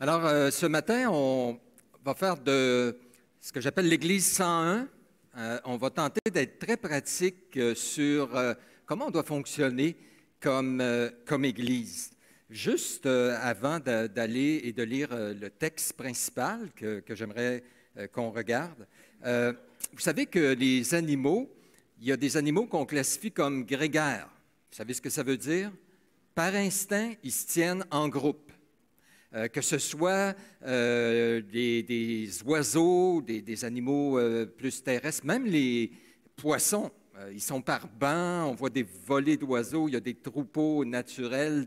Ce matin, on va faire de ce que j'appelle l'Église 101. On va tenter d'être très pratique sur comment on doit fonctionner comme Église. Juste avant d'aller et de lire le texte principal que j'aimerais qu'on regarde, vous savez que les animaux, il y a des animaux qu'on classifie comme grégaires. Vous savez ce que ça veut dire? Par instinct, ils se tiennent en groupe. Que ce soit des oiseaux, des animaux plus terrestres, même les poissons, ils sont par bancs, on voit des volées d'oiseaux, il y a des troupeaux naturels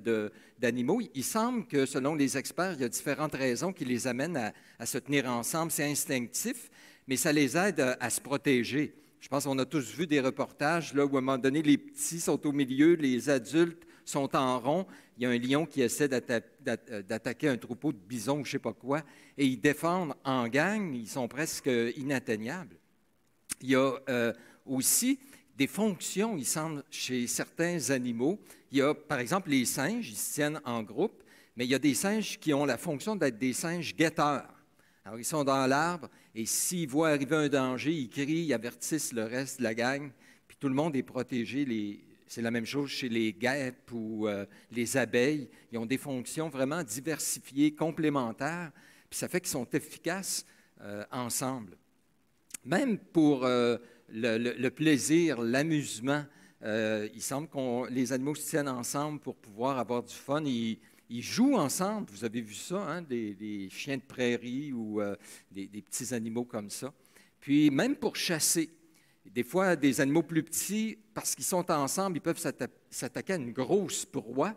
d'animaux. Il semble que, selon les experts, il y a différentes raisons qui les amènent à se tenir ensemble. C'est instinctif, mais ça les aide à se protéger. Je pense qu'on a tous vu des reportages là, où, à un moment donné, les petits sont au milieu, les adultes sont en rond. Il y a un lion qui essaie d'attaquer un troupeau de bisons ou je ne sais pas quoi, et ils défendent en gang, ils sont presque inatteignables. Il y a aussi des fonctions, il semble, chez certains animaux. Il y a, par exemple, les singes, ils se tiennent en groupe, mais il y a des singes qui ont la fonction d'être des singes guetteurs. Alors, ils sont dans l'arbre, et s'ils voient arriver un danger, ils crient, ils avertissent le reste de la gang, puis tout le monde est protégé. C'est la même chose chez les guêpes ou les abeilles. Ils ont des fonctions vraiment diversifiées, complémentaires, puis ça fait qu'ils sont efficaces ensemble. Même pour le plaisir, l'amusement, il semble que les animaux se tiennent ensemble pour pouvoir avoir du fun. Ils jouent ensemble. Vous avez vu ça, hein? Des chiens de prairie ou des petits animaux comme ça. Puis même pour chasser. Des fois, des animaux plus petits, parce qu'ils sont ensemble, ils peuvent s'attaquer à une grosse proie,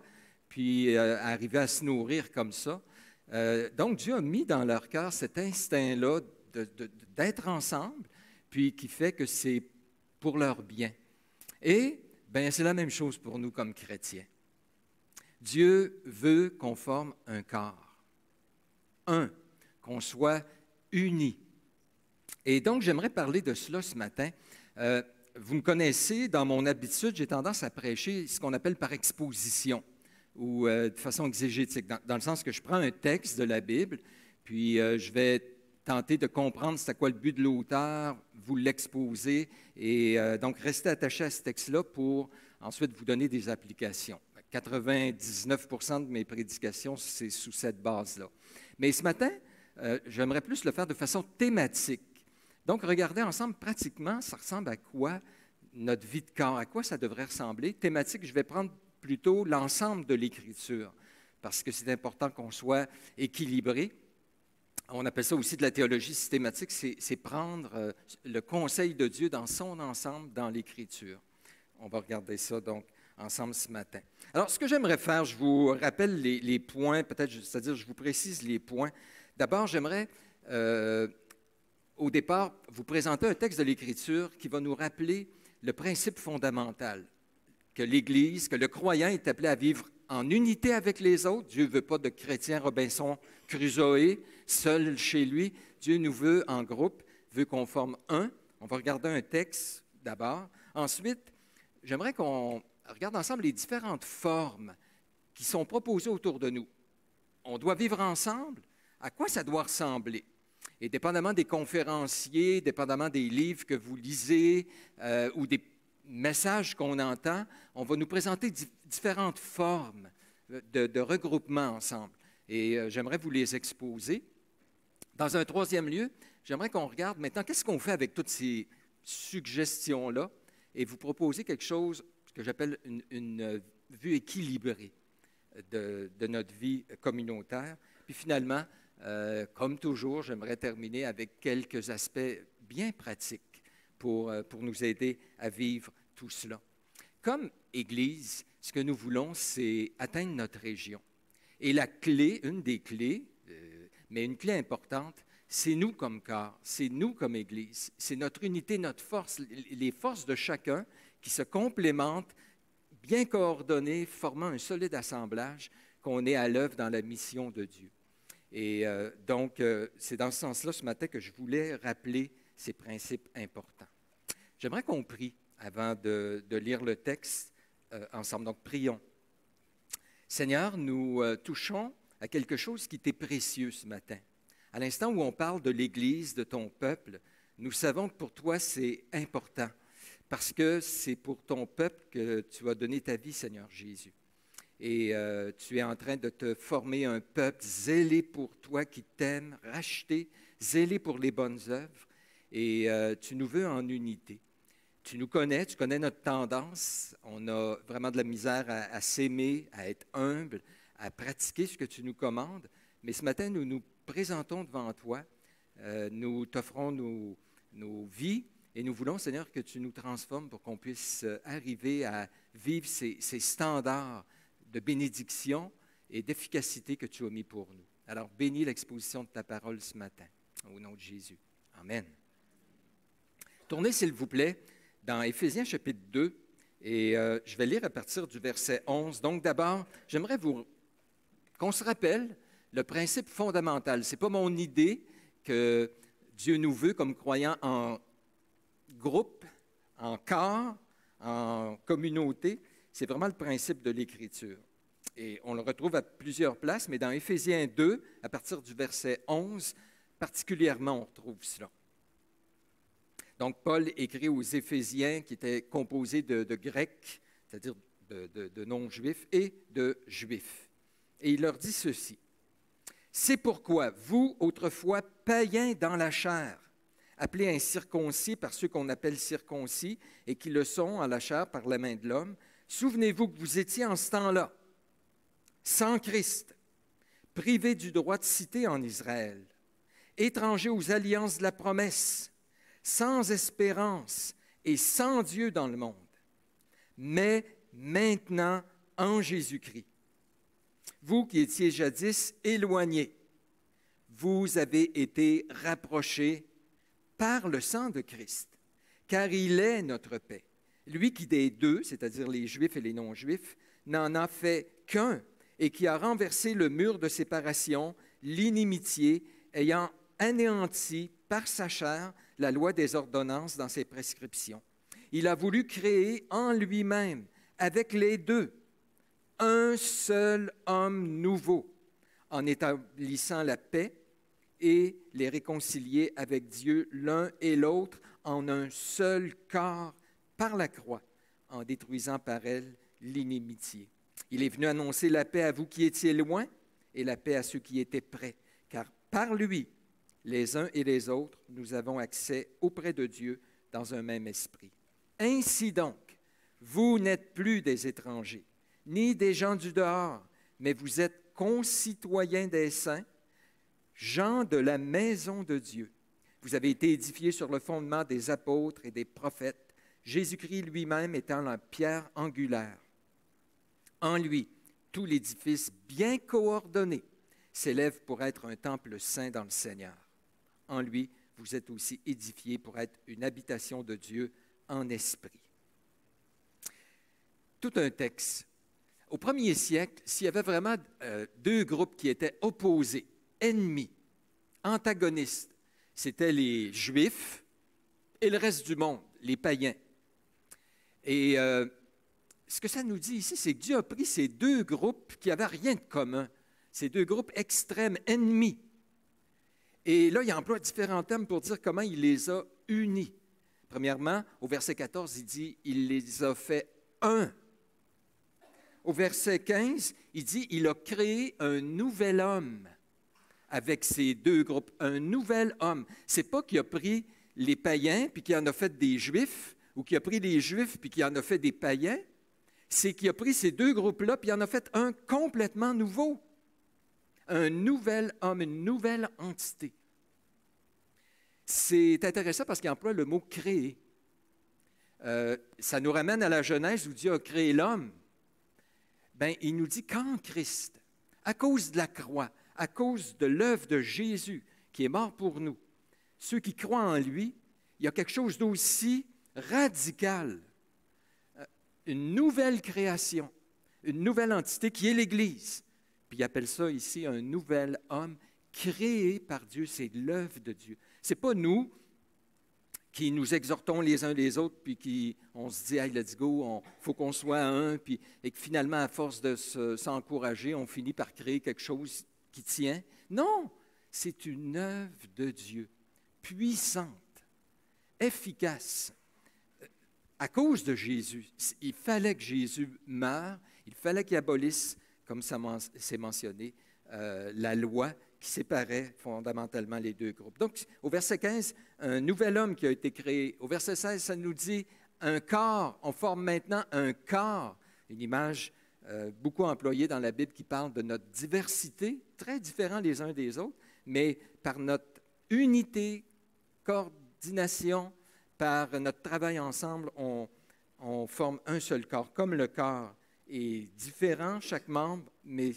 puis arriver à se nourrir comme ça. Donc, Dieu a mis dans leur cœur cet instinct-là d'être ensemble, puis qui fait que c'est pour leur bien. Et bien, c'est la même chose pour nous comme chrétiens. Dieu veut qu'on forme un corps, qu'on soit unis. Et donc, j'aimerais parler de cela ce matin. Vous me connaissez, dans mon habitude, j'ai tendance à prêcher ce qu'on appelle par exposition ou de façon exégétique, dans le sens que je prends un texte de la Bible, puis je vais tenter de comprendre c'est quoi le but de l'auteur, vous l'exposer, et donc rester attaché à ce texte-là pour ensuite vous donner des applications. 99% de mes prédications, c'est sous cette base-là. Mais ce matin, j'aimerais plus le faire de façon thématique. Donc, regardez ensemble, pratiquement, ça ressemble à quoi notre vie de corps, à quoi ça devrait ressembler. Thématique, je vais prendre plutôt l'ensemble de l'Écriture, parce que c'est important qu'on soit équilibré. On appelle ça aussi de la théologie systématique, c'est prendre le conseil de Dieu dans son ensemble dans l'Écriture. On va regarder ça, donc, ensemble ce matin. Alors, ce que j'aimerais faire, je vous rappelle les points, peut-être, c'est-à-dire je vous précise les points. D'abord, j'aimerais... au départ, vous présentez un texte de l'Écriture qui va nous rappeler le principe fondamental que l'Église, que le croyant est appelé à vivre en unité avec les autres. Dieu ne veut pas de chrétiens Robinson Crusoe, seul chez lui. Dieu nous veut en groupe, veut qu'on forme un. On va regarder un texte d'abord. Ensuite, j'aimerais qu'on regarde ensemble les différentes formes qui sont proposées autour de nous. On doit vivre ensemble. À quoi ça doit ressembler? Et dépendamment des conférenciers, dépendamment des livres que vous lisez ou des messages qu'on entend, on va nous présenter différentes formes de regroupement ensemble. Et j'aimerais vous les exposer. Dans un troisième lieu, j'aimerais qu'on regarde maintenant qu'est-ce qu'on fait avec toutes ces suggestions-là et vous proposer quelque chose que j'appelle une vue équilibrée de notre vie communautaire. Puis finalement, comme toujours, j'aimerais terminer avec quelques aspects bien pratiques pour nous aider à vivre tout cela. Comme Église, ce que nous voulons, c'est atteindre notre région. Et la clé, une des clés, mais une clé importante, c'est nous comme corps, c'est nous comme Église. C'est notre unité, notre force, les forces de chacun qui se complémentent, bien coordonnées, formant un solide assemblage qu'on est à l'œuvre dans la mission de Dieu. Et donc, c'est dans ce sens-là, ce matin, que je voulais rappeler ces principes importants. J'aimerais qu'on prie avant de lire le texte ensemble. Donc, prions. Seigneur, nous touchons à quelque chose qui t'est précieux ce matin. À l'instant où on parle de l'Église, de ton peuple, nous savons que pour toi, c'est important parce que c'est pour ton peuple que tu as donné ta vie, Seigneur Jésus. Et tu es en train de te former un peuple zélé pour toi, qui t'aime, racheté, zélé pour les bonnes œuvres. Et tu nous veux en unité. Tu nous connais, tu connais notre tendance. On a vraiment de la misère à s'aimer, à être humble, à pratiquer ce que tu nous commandes. Mais ce matin, nous nous présentons devant toi. Nous t'offrons nos vies et nous voulons, Seigneur, que tu nous transformes pour qu'on puisse arriver à vivre ces standards de bénédiction et d'efficacité que tu as mis pour nous. Alors, bénis l'exposition de ta parole ce matin, au nom de Jésus. Amen. Tournez, s'il vous plaît, dans Éphésiens chapitre 2, et je vais lire à partir du verset 11. Donc, d'abord, j'aimerais qu'on se rappelle le principe fondamental. Ce n'est pas mon idée que Dieu nous veut comme croyants en groupe, en corps, en communauté. C'est vraiment le principe de l'Écriture. Et on le retrouve à plusieurs places, mais dans Éphésiens 2, à partir du verset 11, particulièrement, on retrouve cela. Donc, Paul écrit aux Éphésiens, qui étaient composés de Grecs, c'est-à-dire de non-juifs, et de Juifs. Et il leur dit ceci. « C'est pourquoi, vous, autrefois païens dans la chair, appelés incirconcis par ceux qu'on appelle circoncis, et qui le sont en la chair par la main de l'homme, souvenez-vous que vous étiez en ce temps-là, sans Christ, privés du droit de cité en Israël, étrangers aux alliances de la promesse, sans espérance et sans Dieu dans le monde. Mais maintenant, en Jésus-Christ, vous qui étiez jadis éloignés, vous avez été rapprochés par le sang de Christ, car il est notre paix. Lui qui des deux, c'est-à-dire les Juifs et les non-Juifs, n'en a fait qu'un et qui a renversé le mur de séparation, l'inimitié, ayant anéanti par sa chair la loi des ordonnances dans ses prescriptions. Il a voulu créer en lui-même, avec les deux, un seul homme nouveau, en établissant la paix et les réconcilier avec Dieu l'un et l'autre en un seul corps par la croix, en détruisant par elle l'inimitié. Il est venu annoncer la paix à vous qui étiez loin et la paix à ceux qui étaient près, car par lui, les uns et les autres, nous avons accès auprès de Dieu dans un même esprit. Ainsi donc, vous n'êtes plus des étrangers, ni des gens du dehors, mais vous êtes concitoyens des saints, gens de la maison de Dieu. Vous avez été édifiés sur le fondement des apôtres et des prophètes, Jésus-Christ lui-même étant la pierre angulaire. En lui, tout l'édifice bien coordonné s'élève pour être un temple saint dans le Seigneur. En lui, vous êtes aussi édifiés pour être une habitation de Dieu en esprit. Tout un texte. Au premier siècle, s'il y avait vraiment deux groupes qui étaient opposés, ennemis, antagonistes, c'était les Juifs et le reste du monde, les païens. Et ce que ça nous dit ici, c'est que Dieu a pris ces deux groupes qui n'avaient rien de commun, ces deux groupes extrêmes, ennemis. Et là, il emploie différents termes pour dire comment il les a unis. Premièrement, au verset 14, il dit « il les a fait un ». Au verset 15, il dit « il a créé un nouvel homme » avec ces deux groupes, un nouvel homme. Ce n'est pas qu'il a pris les païens puis qu'il en a fait des Juifs, ou qu'il a pris les Juifs puis qu'il en a fait des païens, c'est qu'il a pris ces deux groupes-là puis il en a fait un complètement nouveau. Un nouvel homme, une nouvelle entité. C'est intéressant parce qu'il emploie le mot « créer ». Ça nous ramène à la Genèse où Dieu a créé l'homme. Bien, il nous dit qu'en Christ, à cause de la croix, à cause de l'œuvre de Jésus qui est mort pour nous, ceux qui croient en lui, il y a quelque chose d'aussi radical, une nouvelle création, une nouvelle entité qui est l'Église. Puis il appelle ça ici un nouvel homme créé par Dieu, c'est l'œuvre de Dieu. Ce n'est pas nous qui nous exhortons les uns les autres, puis on se dit, hey, let's go, il faut qu'on soit un, puis, et que finalement, à force de s'encourager, on finit par créer quelque chose qui tient. Non, c'est une œuvre de Dieu, puissante, efficace. À cause de Jésus, il fallait que Jésus meure, il fallait qu'il abolisse, comme c'est mentionné, la loi qui séparait fondamentalement les deux groupes. Donc, au verset 15, un nouvel homme qui a été créé. Au verset 16, ça nous dit un corps. On forme maintenant un corps. Une image beaucoup employée dans la Bible qui parle de notre diversité, très différents les uns des autres, mais par notre unité, coordination, par notre travail ensemble, on forme un seul corps. Comme le corps est différent, chaque membre, mais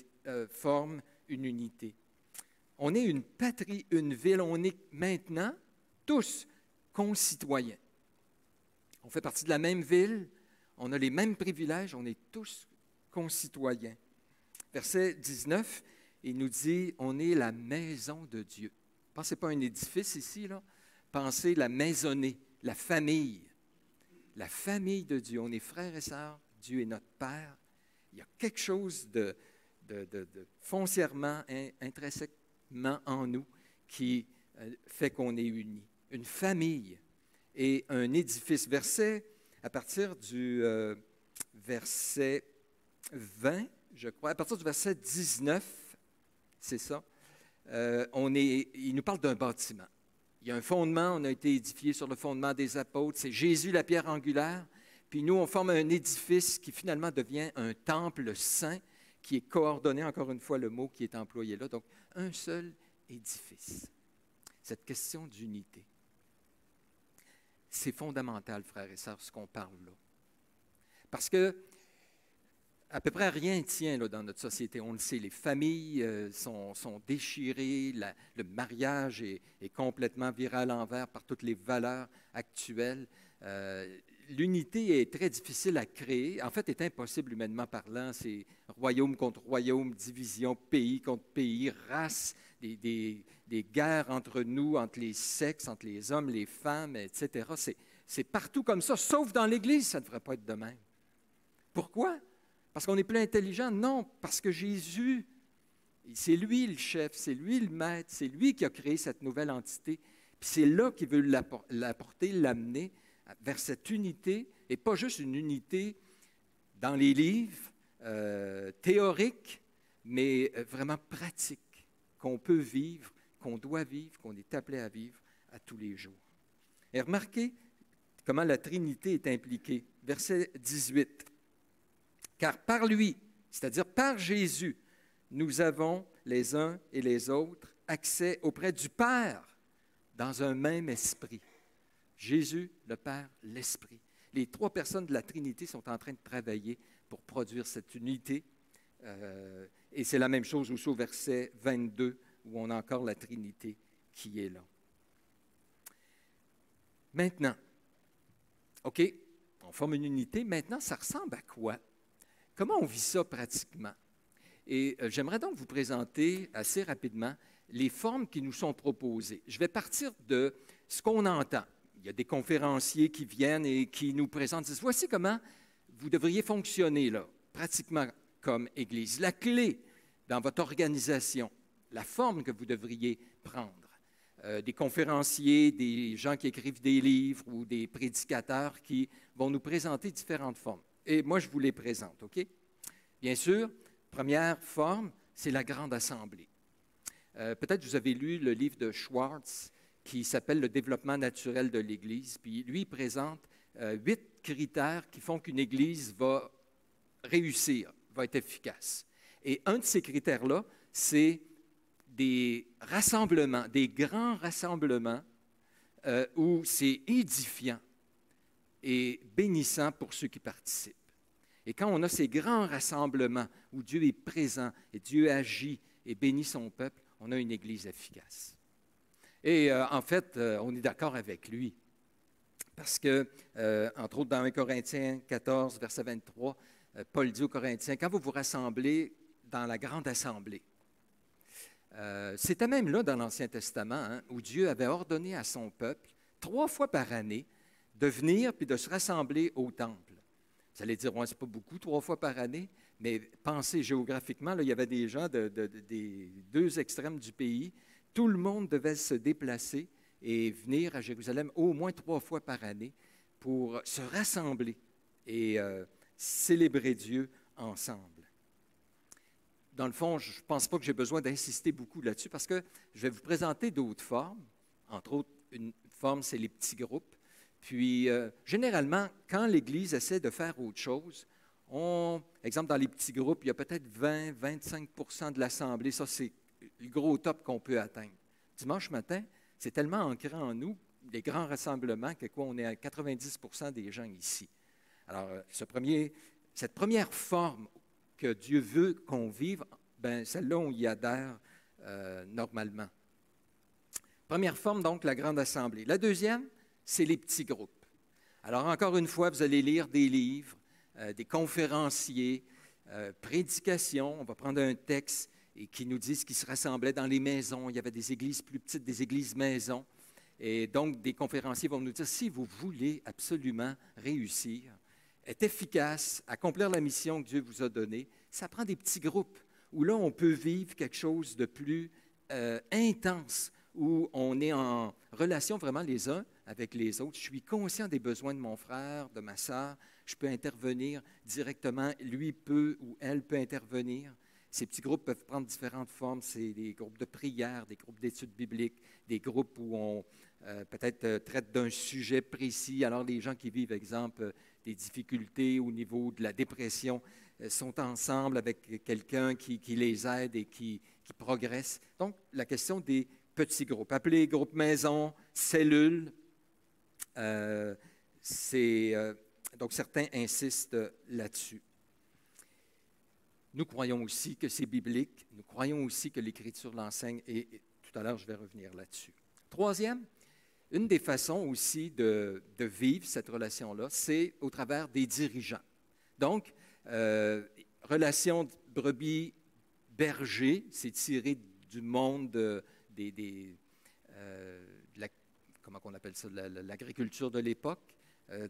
forme une unité. On est une patrie, une ville, on est maintenant tous concitoyens. On fait partie de la même ville, on a les mêmes privilèges, on est tous concitoyens. Verset 19, il nous dit, on est la maison de Dieu. Pensez pas à un édifice ici, là. Pensez la maisonnée, la famille de Dieu. On est frères et sœurs, Dieu est notre Père. Il y a quelque chose de foncièrement, intrinsèquement en nous qui fait qu'on est unis. Une famille et un édifice. À partir du verset 20, je crois, à partir du verset 19, c'est ça, il nous parle d'un bâtiment. Il y a un fondement, on a été édifié sur le fondement des apôtres, c'est Jésus la pierre angulaire, puis nous, on forme un édifice qui finalement devient un temple saint, qui est coordonné, encore une fois, le mot qui est employé là. Donc, un seul édifice. Cette question d'unité. C'est fondamental, frères et sœurs, ce qu'on parle là. Parce que à peu près rien ne tient là, dans notre société. On le sait, les familles sont déchirées, le mariage est complètement viré à l'envers par toutes les valeurs actuelles. L'unité est très difficile à créer. En fait, est impossible humainement parlant. C'est royaume contre royaume, division, pays contre pays, race, des guerres entre nous, entre les sexes, entre les hommes, les femmes, etc. C'est partout comme ça, sauf dans l'Église, ça ne devrait pas être de même. Pourquoi? Parce qu'on est plus intelligent? Non, parce que Jésus, c'est lui le chef, c'est lui le maître, c'est lui qui a créé cette nouvelle entité. Puis c'est là qu'il veut l'apporter, l'amener vers cette unité, et pas juste une unité dans les livres, théorique, mais vraiment pratique, qu'on peut vivre, qu'on doit vivre, qu'on est appelé à vivre à tous les jours. Et remarquez comment la Trinité est impliquée. Verset 18. Car par lui, c'est-à-dire par Jésus, nous avons les uns et les autres accès auprès du Père dans un même esprit. Jésus, le Père, l'Esprit. Les trois personnes de la Trinité sont en train de travailler pour produire cette unité. Et c'est la même chose aussi au verset 22, où on a encore la Trinité qui est là. Maintenant, OK, on forme une unité. Maintenant, ça ressemble à quoi? Comment on vit ça pratiquement? Et j'aimerais donc vous présenter assez rapidement les formes qui nous sont proposées. Je vais partir de ce qu'on entend. Il y a des conférenciers qui viennent et qui nous présentent, disent, voici comment vous devriez fonctionner là, pratiquement comme Église. La clé dans votre organisation, la forme que vous devriez prendre. Des conférenciers, des gens qui écrivent des livres ou des prédicateurs qui vont nous présenter différentes formes. Et moi, je vous les présente, OK? Bien sûr, première forme, c'est la grande assemblée. Peut-être vous avez lu le livre de Schwartz qui s'appelle « Le développement naturel de l'Église ». Puis lui, il présente 8 critères qui font qu'une Église va réussir, va être efficace. Et un de ces critères-là, c'est des rassemblements, des grands rassemblements où c'est édifiant et bénissant pour ceux qui participent. Et quand on a ces grands rassemblements où Dieu est présent et Dieu agit et bénit son peuple, on a une Église efficace. Et en fait, on est d'accord avec lui. Parce que, entre autres, dans 1 Corinthiens 14, verset 23, Paul dit aux Corinthiens, quand vous vous rassemblez dans la grande assemblée, c'était même là dans l'Ancien Testament, hein, où Dieu avait ordonné à son peuple 3 fois par année, de venir puis de se rassembler au temple. Vous allez dire, ouais, c'est pas beaucoup, 3 fois par année, mais pensez géographiquement, là, il y avait des gens des 2 extrêmes du pays. Tout le monde devait se déplacer et venir à Jérusalem au moins 3 fois par année pour se rassembler et célébrer Dieu ensemble. Dans le fond, je ne pense pas que j'ai besoin d'insister beaucoup là-dessus parce que je vais vous présenter d'autres formes. Entre autres, une forme, c'est les petits groupes. Puis, généralement, quand l'Église essaie de faire autre chose, exemple, dans les petits groupes, il y a peut-être 20-25 de l'Assemblée. Ça, c'est le gros top qu'on peut atteindre. Dimanche matin, c'est tellement ancré en nous, les grands rassemblements, que on est à 90 des gens ici. Alors, cette première forme que Dieu veut qu'on vive, bien, celle-là, on y adhère normalement. Première forme, donc, la grande assemblée. La deuxième, c'est les petits groupes. Alors, encore une fois, vous allez lire des livres, des conférenciers, prédications. On va prendre un texte et qui nous dit ce qui se rassemblait dans les maisons. Il y avait des églises plus petites, des églises maisons. Et donc, des conférenciers vont nous dire, si vous voulez absolument réussir, être efficace, accomplir la mission que Dieu vous a donnée, ça prend des petits groupes où là, on peut vivre quelque chose de plus intense, où on est en relation vraiment les uns avec les autres. Je suis conscient des besoins de mon frère, de ma sœur. Je peux intervenir directement. Lui peut ou elle peut intervenir. Ces petits groupes peuvent prendre différentes formes. C'est des groupes de prière, des groupes d'études bibliques, des groupes où on peut-être traite d'un sujet précis. Alors, les gens qui vivent, exemple, des difficultés au niveau de la dépression sont ensemble avec quelqu'un qui les aide et qui progresse. Donc, la question des petits groupes, appelés groupes maison, cellules, donc certains insistent là-dessus. Nous croyons aussi que c'est biblique, nous croyons aussi que l'Écriture l'enseigne et tout à l'heure, je vais revenir là-dessus. Troisième, une des façons aussi de vivre cette relation-là, c'est au travers des dirigeants. Donc, relation brebis-berger, c'est tiré du monde comment on appelle ça, l'agriculture de l'époque.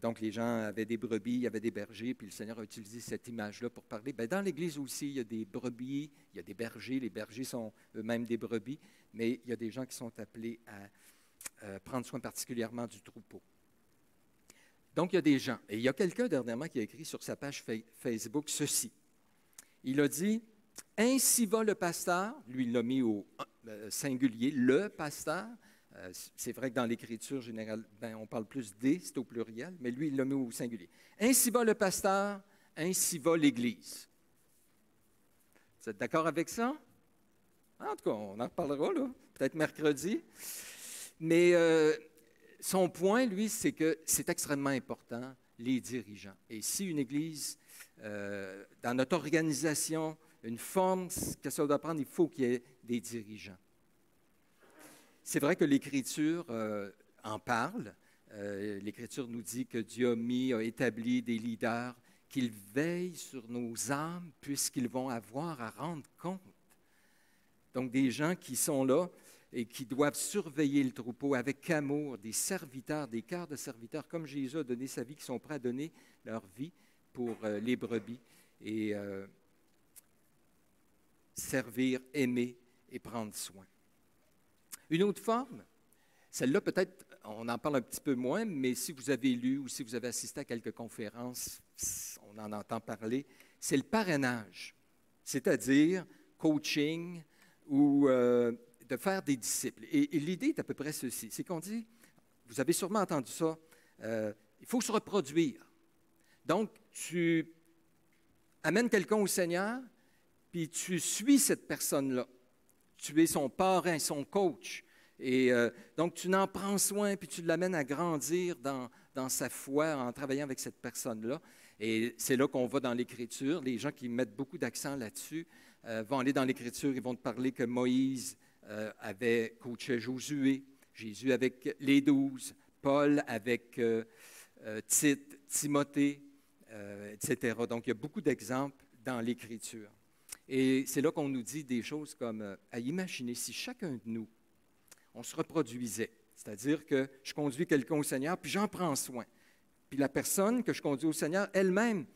Donc, les gens avaient des brebis, il y avait des bergers, puis le Seigneur a utilisé cette image-là pour parler. Bien, dans l'Église aussi, il y a des brebis, il y a des bergers. Les bergers sont eux-mêmes des brebis, mais il y a des gens qui sont appelés à prendre soin particulièrement du troupeau. Donc, il y a des gens. Et il y a quelqu'un dernièrement qui a écrit sur sa page Facebook ceci. Il a dit, « Ainsi va le pasteur », lui il l'a mis au singulier, « le pasteur ». C'est vrai que dans l'Écriture générale, on parle plus « des », c'est au pluriel, mais lui il l'a mis au singulier. « Ainsi va le pasteur, ainsi va l'Église ». Vous êtes d'accord avec ça? En tout cas, on en reparlera, là, peut-être mercredi. Mais son point, lui, c'est que c'est extrêmement important, les dirigeants. Et si une Église, dans notre organisation, une forme que ça doit prendre, il faut qu'il y ait des dirigeants. C'est vrai que l'Écriture en parle. L'Écriture nous dit que Dieu a établi des leaders, qu'ils veillent sur nos âmes puisqu'ils vont avoir à rendre compte. Donc, des gens qui sont là et qui doivent surveiller le troupeau avec amour, des serviteurs, des cœurs de serviteurs, comme Jésus a donné sa vie, qui sont prêts à donner leur vie pour les brebis et servir, aimer et prendre soin. Une autre forme, celle-là peut-être, on en parle un petit peu moins, mais si vous avez lu ou si vous avez assisté à quelques conférences, on en entend parler, c'est le parrainage, c'est-à-dire coaching ou de faire des disciples. Et l'idée est à peu près ceci, c'est qu'on dit, vous avez sûrement entendu ça, il faut se reproduire. Donc, tu amènes quelqu'un au Seigneur, puis tu suis cette personne-là. Tu es son parrain, son coach. Et donc, tu n'en prends soin, puis tu l'amènes à grandir dans sa foi en travaillant avec cette personne-là. Et c'est là qu'on va dans l'Écriture. Les gens qui mettent beaucoup d'accent là-dessus vont aller dans l'Écriture, ils vont te parler que Moïse avait coaché Josué, Jésus avec les 12, Paul avec Tite, Timothée, etc. Donc, il y a beaucoup d'exemples dans l'Écriture. Et c'est là qu'on nous dit des choses comme à imaginer si chacun de nous, on se reproduisait. C'est-à-dire que je conduis quelqu'un au Seigneur, puis j'en prends soin. Puis la personne que je conduis au Seigneur, elle-même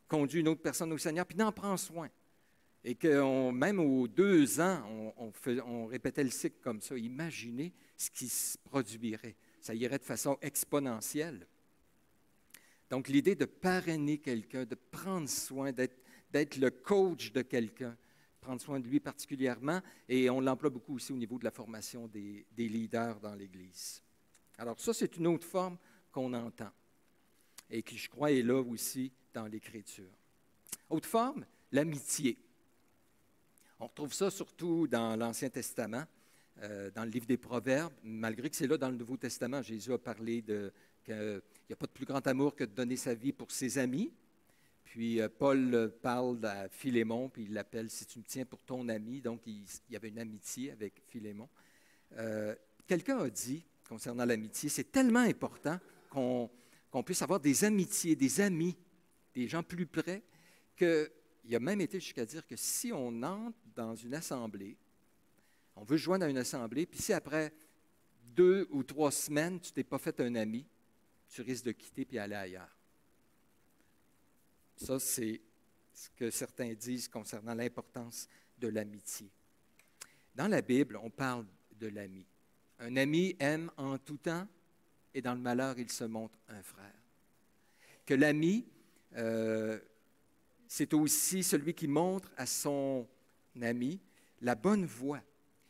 conduit une autre personne au Seigneur, puis n'en prend soin. Et que même aux 2 ans, on répétait le cycle comme ça. Imaginez ce qui se produirait. Ça irait de façon exponentielle. Donc, l'idée de parrainer quelqu'un, de prendre soin, d'être le coach de quelqu'un, prendre soin de lui particulièrement, et on l'emploie beaucoup aussi au niveau de la formation des leaders dans l'Église. Alors ça, c'est une autre forme qu'on entend et qui, je crois, est là aussi dans l'Écriture. Autre forme, l'amitié. On retrouve ça surtout dans l'Ancien Testament, dans le livre des Proverbes, malgré que c'est là dans le Nouveau Testament. Jésus a parlé qu'il n'y a pas de plus grand amour que de donner sa vie pour ses amis. Puis Paul parle à Philémon, puis il l'appelle « Si tu me tiens pour ton ami », donc il y avait une amitié avec Philémon. Quelqu'un a dit, concernant l'amitié, c'est tellement important qu'on puisse avoir des amitiés, des amis, des gens plus près, qu'il a même été jusqu'à dire que si on entre dans une assemblée, on veut se joindre à une assemblée, puis si après 2 ou 3 semaines, tu t'es pas fait un ami, tu risques de quitter puis aller ailleurs. Ça, c'est ce que certains disent concernant l'importance de l'amitié. Dans la Bible, on parle de l'ami. Un ami aime en tout temps et dans le malheur, il se montre un frère. Que l'ami, c'est aussi celui qui montre à son ami la bonne voie.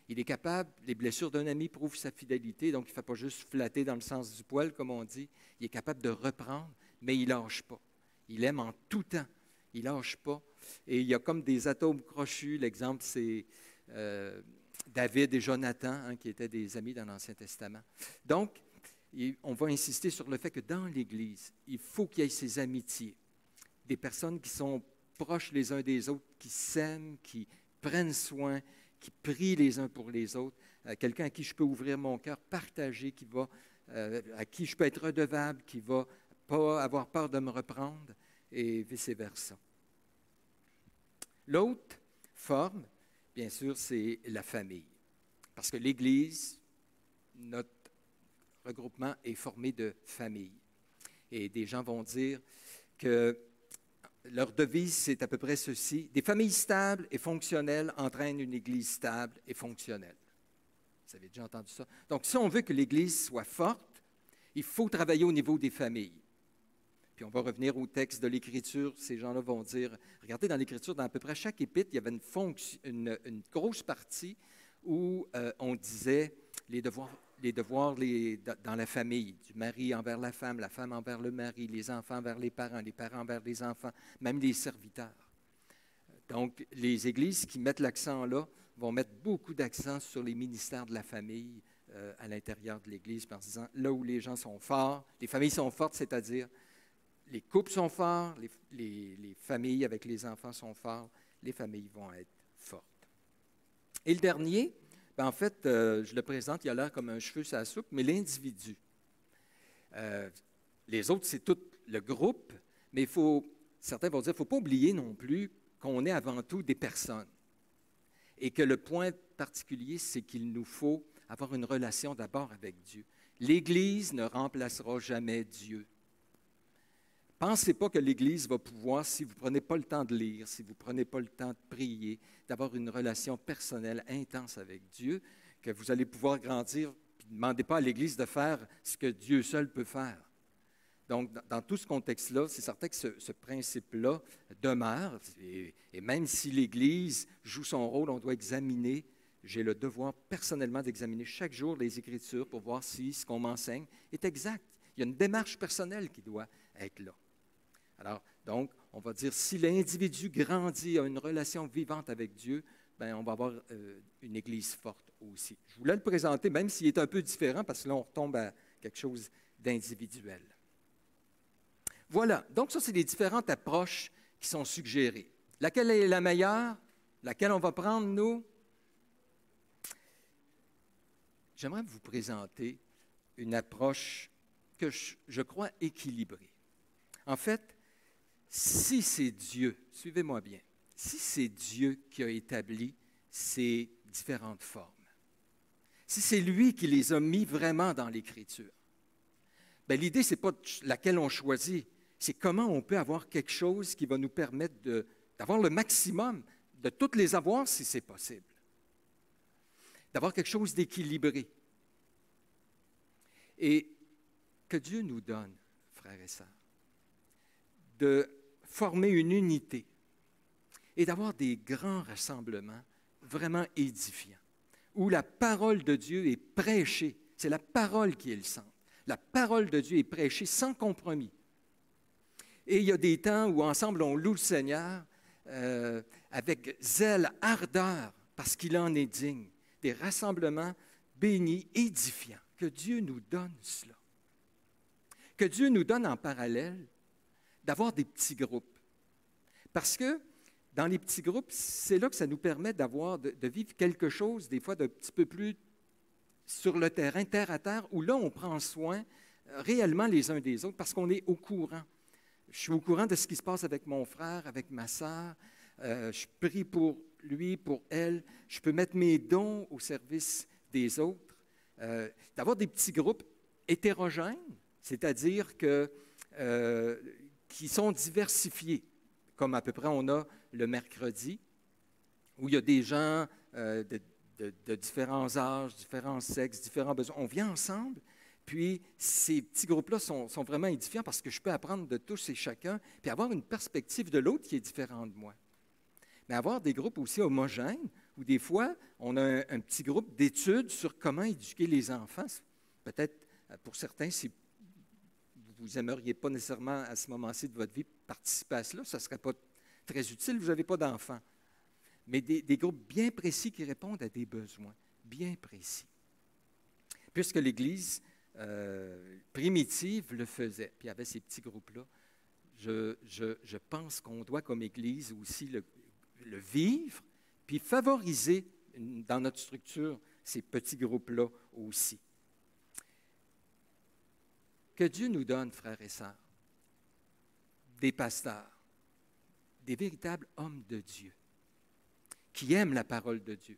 Il est capable, les blessures d'un ami prouvent sa fidélité, donc il ne fait pas juste flatter dans le sens du poil, comme on dit. Il est capable de reprendre, mais il ne lâche pas. Il aime en tout temps. Il ne lâche pas. Et il y a comme des atomes crochus. L'exemple, c'est David et Jonathan, qui étaient des amis dans l'Ancien Testament. Donc, on va insister sur le fait que dans l'Église, il faut qu'il y ait ces amitiés. Des personnes qui sont proches les uns des autres, qui s'aiment, qui prennent soin, qui prient les uns pour les autres, quelqu'un à qui je peux ouvrir mon cœur, partager, à qui je peux être redevable, qui ne va pas avoir peur de me reprendre, et vice-versa. L'autre forme, bien sûr, c'est la famille. Parce que l'Église, notre regroupement est formé de familles. Et des gens vont dire que leur devise, c'est à peu près ceci: des familles stables et fonctionnelles entraînent une Église stable et fonctionnelle. Vous avez déjà entendu ça? Donc, si on veut que l'Église soit forte, il faut travailler au niveau des familles. Puis on va revenir au texte de l'Écriture. Ces gens-là vont dire, regardez, dans l'Écriture, dans à peu près chaque épître, il y avait une grosse partie où on disait les devoirs dans la famille, du mari envers la femme envers le mari, les enfants envers les parents envers les enfants, même les serviteurs. Donc, les églises qui mettent l'accent là vont mettre beaucoup d'accent sur les ministères de la famille à l'intérieur de l'Église, en disant là où les gens sont forts, les familles sont fortes, c'est-à-dire les couples sont forts, les familles avec les enfants sont forts, les familles vont être fortes. Et le dernier, en fait, je le présente, il a l'air comme un cheveu sur la soupe, mais l'individu. Les autres, c'est tout le groupe, mais certains vont dire, il ne faut pas oublier non plus qu'on est avant tout des personnes. Et que le point particulier, c'est qu'il nous faut avoir une relation d'abord avec Dieu. L'Église ne remplacera jamais Dieu. Pensez pas que l'Église va pouvoir, si vous ne prenez pas le temps de lire, si vous ne prenez pas le temps de prier, d'avoir une relation personnelle intense avec Dieu, que vous allez pouvoir grandir. Ne demandez pas à l'Église de faire ce que Dieu seul peut faire. Donc, dans tout ce contexte-là, c'est certain que ce principe-là demeure. Et même si l'Église joue son rôle, on doit examiner. J'ai le devoir personnellement d'examiner chaque jour les Écritures pour voir si ce qu'on m'enseigne est exact. Il y a une démarche personnelle qui doit être là. Alors, donc, on va dire, si l'individu grandit, a une relation vivante avec Dieu, bien, on va avoir une Église forte aussi. Je voulais le présenter, même s'il est un peu différent, parce que là, on retombe à quelque chose d'individuel. Voilà, donc ça, c'est les différentes approches qui sont suggérées. Laquelle est la meilleure? Laquelle on va prendre, nous? J'aimerais vous présenter une approche que je crois équilibrée. En fait, si c'est Dieu, suivez-moi bien, si c'est Dieu qui a établi ces différentes formes, si c'est lui qui les a mis vraiment dans l'Écriture, bien, l'idée, ce n'est pas laquelle on choisit, c'est comment on peut avoir quelque chose qui va nous permettre d'avoir le maximum, de toutes les avoir si c'est possible, d'avoir quelque chose d'équilibré. Et que Dieu nous donne, frères et sœurs, de former une unité et d'avoir des grands rassemblements vraiment édifiants, où la parole de Dieu est prêchée. C'est la parole qui est le centre. La parole de Dieu est prêchée sans compromis. Et il y a des temps où ensemble on loue le Seigneur avec zèle, ardeur, parce qu'il en est digne. Des rassemblements bénis, édifiants. Que Dieu nous donne cela. Que Dieu nous donne en parallèle d'avoir des petits groupes. Parce que dans les petits groupes, c'est là que ça nous permet de vivre quelque chose, des fois, d'un petit peu plus sur le terrain, terre à terre, où là, on prend soin réellement les uns des autres parce qu'on est au courant. Je suis au courant de ce qui se passe avec mon frère, avec ma sœur. Je prie pour lui, pour elle. Je peux mettre mes dons au service des autres. D'avoir des petits groupes hétérogènes, c'est-à-dire qui sont diversifiés, comme à peu près on a le mercredi, où il y a des gens de différents âges, différents sexes, différents besoins. On vient ensemble, puis ces petits groupes-là sont vraiment édifiants parce que je peux apprendre de tous et chacun, puis avoir une perspective de l'autre qui est différente de moi. Mais avoir des groupes aussi homogènes, où des fois, on a un petit groupe d'études sur comment éduquer les enfants. Peut-être, pour certains, si vous n'aimeriez pas nécessairement à ce moment-ci de votre vie participer à cela, ça ne serait pas très utile, vous n'avez pas d'enfants. Mais des groupes bien précis qui répondent à des besoins bien précis. Puisque l'Église primitive le faisait, puis il y avait ces petits groupes-là, je pense qu'on doit, comme Église, aussi le vivre, puis favoriser dans notre structure ces petits groupes-là aussi. Que Dieu nous donne, frères et sœurs, des pasteurs, des véritables hommes de Dieu, qui aiment la parole de Dieu,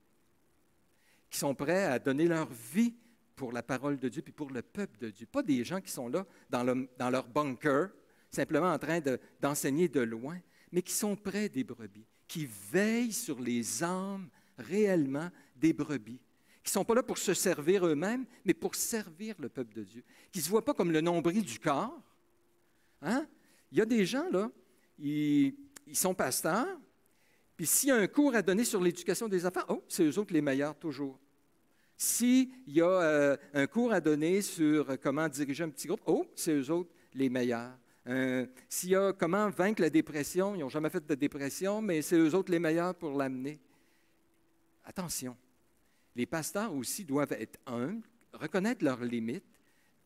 qui sont prêts à donner leur vie pour la parole de Dieu puis pour le peuple de Dieu. Pas des gens qui sont là dans leur bunker, simplement en train d'enseigner de loin, mais qui sont près des brebis, qui veillent sur les âmes réellement des brebis, qui ne sont pas là pour se servir eux-mêmes, mais pour servir le peuple de Dieu, qui ne se voient pas comme le nombril du corps. Hein? Il y a des gens, là, ils sont pasteurs, puis s'il y a un cours à donner sur l'éducation des enfants, oh, c'est eux autres les meilleurs toujours. S'il y a un cours à donner sur comment diriger un petit groupe, oh, c'est eux autres les meilleurs. S'il y a comment vaincre la dépression, ils n'ont jamais fait de dépression, mais c'est eux autres les meilleurs pour l'amener. Attention, les pasteurs aussi doivent être humbles, reconnaître leurs limites,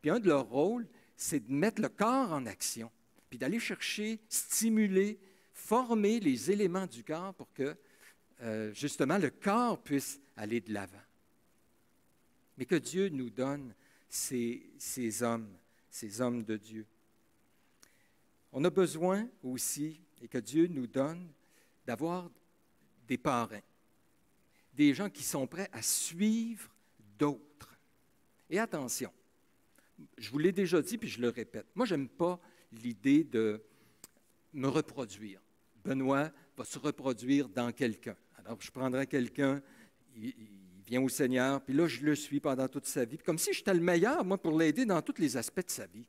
puis un de leurs rôles, c'est de mettre le corps en action, puis d'aller chercher, stimuler, former les éléments du corps pour que, justement, le corps puisse aller de l'avant. Mais que Dieu nous donne ces hommes de Dieu. On a besoin aussi, et que Dieu nous donne, d'avoir des parrains, des gens qui sont prêts à suivre d'autres. Et attention, je vous l'ai déjà dit, puis je le répète, moi, je n'aime pas l'idée de me reproduire. Benoît va se reproduire dans quelqu'un. Alors, je prendrai quelqu'un, il vient au Seigneur, puis là, je le suis pendant toute sa vie, comme si j'étais le meilleur, moi, pour l'aider dans tous les aspects de sa vie.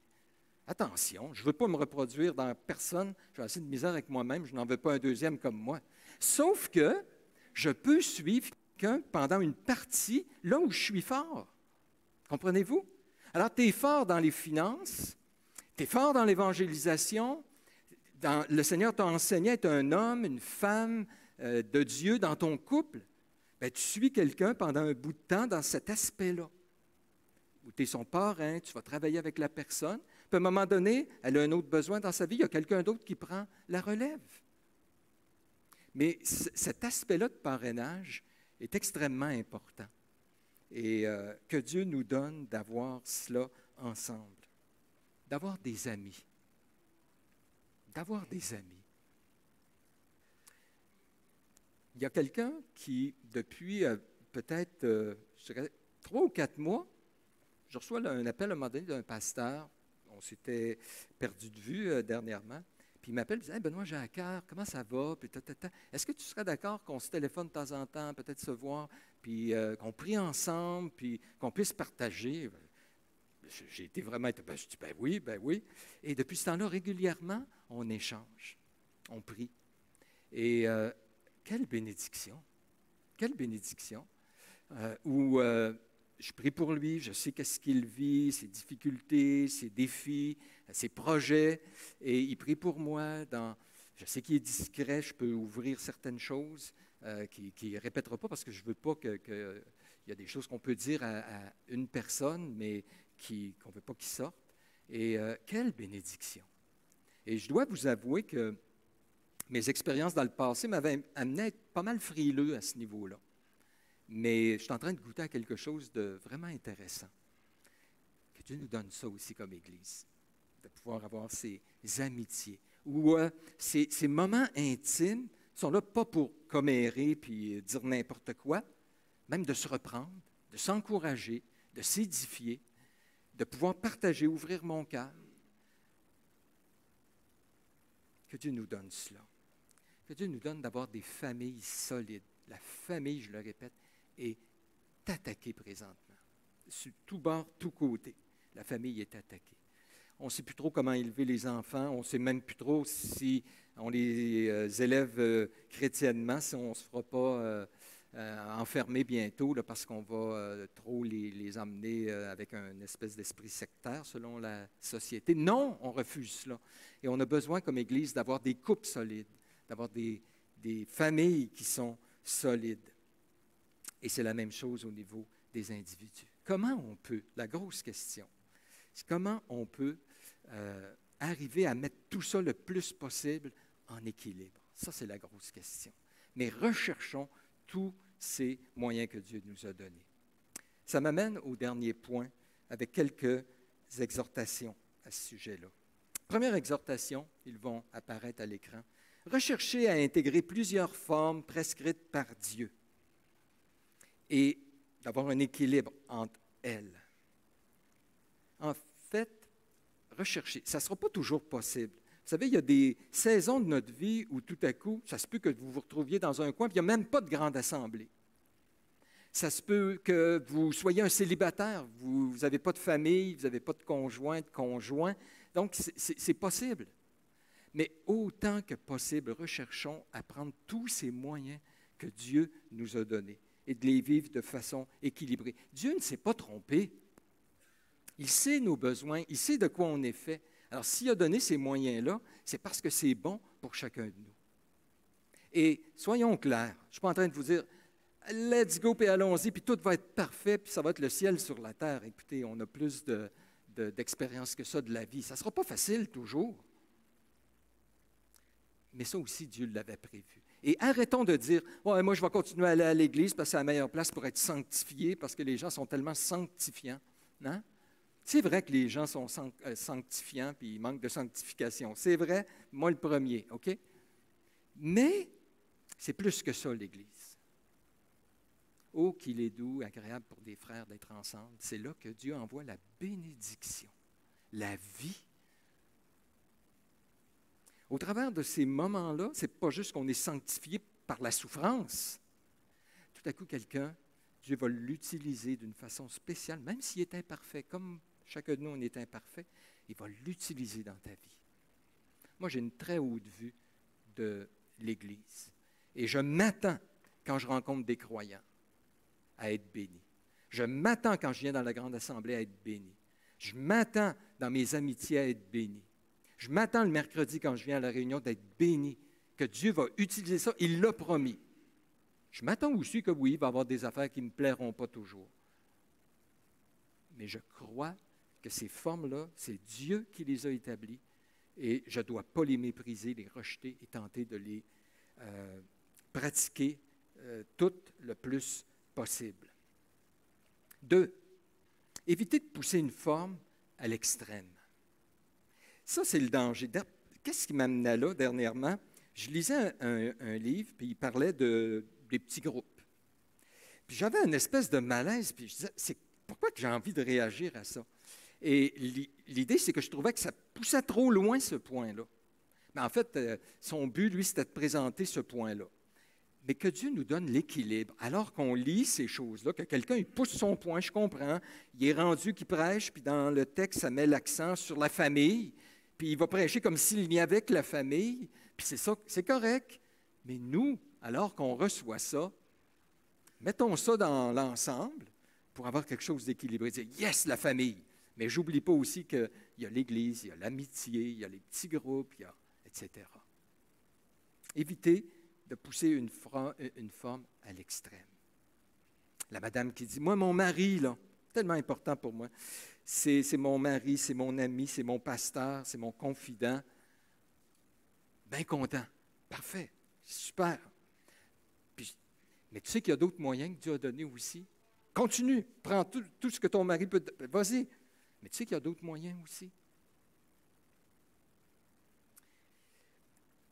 Attention, je ne veux pas me reproduire dans personne, j'ai assez de misère avec moi-même, je n'en veux pas un deuxième comme moi. Sauf que je peux suivre quelqu'un pendant une partie, là où je suis fort. Comprenez-vous? Alors, tu es fort dans les finances, tu es fort dans l'évangélisation, le Seigneur t'a enseigné à être un homme, une femme de Dieu dans ton couple. Bien, tu suis quelqu'un pendant un bout de temps dans cet aspect-là, où tu es son parrain, tu vas travailler avec la personne. Puis à un moment donné, elle a un autre besoin dans sa vie, il y a quelqu'un d'autre qui prend la relève. Mais cet aspect-là de parrainage est extrêmement important. Et que Dieu nous donne d'avoir cela ensemble, d'avoir des amis. D'avoir des amis. Il y a quelqu'un qui, depuis peut-être, je dirais, 3 ou 4 mois, je reçois un appel à un moment donné d'un pasteur. On s'était perdu de vue dernièrement. Puis il m'appelle et dit « Hey, Benoît, j'ai à cœur, comment ça va? Puis, est-ce que tu serais d'accord qu'on se téléphone de temps en temps, peut-être se voir, puis qu'on prie ensemble, puis qu'on puisse partager? » J'ai été vraiment... je dis « Ben oui, ben oui. » Et depuis ce temps-là, régulièrement, on échange, on prie. Et quelle bénédiction! Quelle bénédiction! Où je prie pour lui, je sais qu'est-ce qu'il vit, ses difficultés, ses défis, ses projets, et il prie pour moi. Je sais qu'il est discret, je peux ouvrir certaines choses qu'il ne répétera pas parce que je ne veux pas il y a des choses qu'on peut dire à une personne, mais qu'on ne veut pas qu'il sorte. Et quelle bénédiction! Et je dois vous avouer que mes expériences dans le passé m'avaient amené à être pas mal frileux à ce niveau-là. Mais je suis en train de goûter à quelque chose de vraiment intéressant. Que Dieu nous donne ça aussi comme Église, de pouvoir avoir ces amitiés, où ces moments intimes sont là pas pour commérer puis dire n'importe quoi, même de se reprendre, de s'encourager, de s'édifier, de pouvoir partager, ouvrir mon cœur. Que Dieu nous donne cela. Que Dieu nous donne d'avoir des familles solides. La famille, je le répète, est attaquée présentement. Sur tout bord, tout côté, la famille est attaquée. On ne sait plus trop comment élever les enfants. On ne sait même plus trop si on les élève chrétiennement, si on ne se fera pas enfermer bientôt là, parce qu'on va trop les emmener avec une espèce d'esprit sectaire selon la société. Non, on refuse cela. Et on a besoin comme Église d'avoir des couples solides, d'avoir des familles qui sont solides. Et c'est la même chose au niveau des individus. Comment on peut, la grosse question, c'est comment on peut arriver à mettre tout ça le plus possible en équilibre. Ça, c'est la grosse question. Mais recherchons tous ces moyens que Dieu nous a donnés. Ça m'amène au dernier point avec quelques exhortations à ce sujet-là. Première exhortation, ils vont apparaître à l'écran. Recherchez à intégrer plusieurs formes prescrites par Dieu et d'avoir un équilibre entre elles. En fait, rechercher, ça ne sera pas toujours possible. Vous savez, il y a des saisons de notre vie où tout à coup, ça se peut que vous vous retrouviez dans un coin, puis il n'y a même pas de grande assemblée. Ça se peut que vous soyez un célibataire, vous n'avez pas de famille, vous n'avez pas de conjoint, de conjoint. Donc, c'est possible. Mais autant que possible, recherchons à prendre tous ces moyens que Dieu nous a donnés et de les vivre de façon équilibrée. Dieu ne s'est pas trompé. Il sait nos besoins, il sait de quoi on est fait. Alors, s'il a donné ces moyens-là, c'est parce que c'est bon pour chacun de nous. Et soyons clairs, je ne suis pas en train de vous dire « let's go, puis allons-y, puis tout va être parfait, puis ça va être le ciel sur la terre. » Écoutez, on a plus d'expérience que ça de la vie. Ça ne sera pas facile toujours. Mais ça aussi, Dieu l'avait prévu. Et arrêtons de dire « ouais, moi, je vais continuer à aller à l'Église parce que c'est la meilleure place pour être sanctifié, parce que les gens sont tellement sanctifiants. » Non? C'est vrai que les gens sont sanctifiants puis ils manquent de sanctification. C'est vrai, moi le premier, OK? Mais c'est plus que ça, l'Église. Oh, qu'il est doux, agréable pour des frères d'être ensemble. C'est là que Dieu envoie la bénédiction, la vie. Au travers de ces moments-là, ce n'est pas juste qu'on est sanctifié par la souffrance. Tout à coup, quelqu'un, Dieu va l'utiliser d'une façon spéciale, même s'il est imparfait, comme chacun de nous, on est imparfait, il va l'utiliser dans ta vie. Moi, j'ai une très haute vue de l'Église. Et je m'attends, quand je rencontre des croyants, à être béni. Je m'attends, quand je viens dans la grande assemblée, à être béni. Je m'attends, dans mes amitiés, à être béni. Je m'attends le mercredi, quand je viens à la réunion, d'être béni, que Dieu va utiliser ça. Il l'a promis. Je m'attends aussi que oui, il va y avoir des affaires qui ne me plairont pas toujours. Mais je crois que ces formes-là, c'est Dieu qui les a établies et je ne dois pas les mépriser, les rejeter et tenter de les pratiquer tout le plus possible. 2, éviter de pousser une forme à l'extrême. Ça, c'est le danger. Qu'est-ce qui m'amenait là dernièrement? Je lisais un livre, puis il parlait des petits groupes. Puis j'avais une espèce de malaise, puis je disais, pourquoi que j'ai envie de réagir à ça? Et l'idée, c'est que je trouvais que ça poussait trop loin, ce point-là. Mais en fait, son but, lui, c'était de présenter ce point-là. Mais que Dieu nous donne l'équilibre. Alors qu'on lit ces choses-là, que quelqu'un il pousse son point, je comprends, il est rendu qu'il prêche, puis dans le texte, ça met l'accent sur la famille, puis il va prêcher comme s'il n'y avait que la famille, puis c'est ça, c'est correct. Mais nous, alors qu'on reçoit ça, mettons ça dans l'ensemble pour avoir quelque chose d'équilibré. Dire, yes, la famille. Mais j'oublie pas aussi qu'il y a l'Église, il y a l'amitié, il y a les petits groupes, il y a, etc. Évitez de pousser une forme à l'extrême. La madame qui dit, moi, mon mari, là, tellement important pour moi, c'est mon mari, c'est mon ami, c'est mon pasteur, c'est mon confident. Bien content. Parfait. Super. Mais tu sais qu'il y a d'autres moyens que Dieu a donnés aussi. Continue. Prends tout ce que ton mari peut... Vas-y. Mais tu sais qu'il y a d'autres moyens aussi.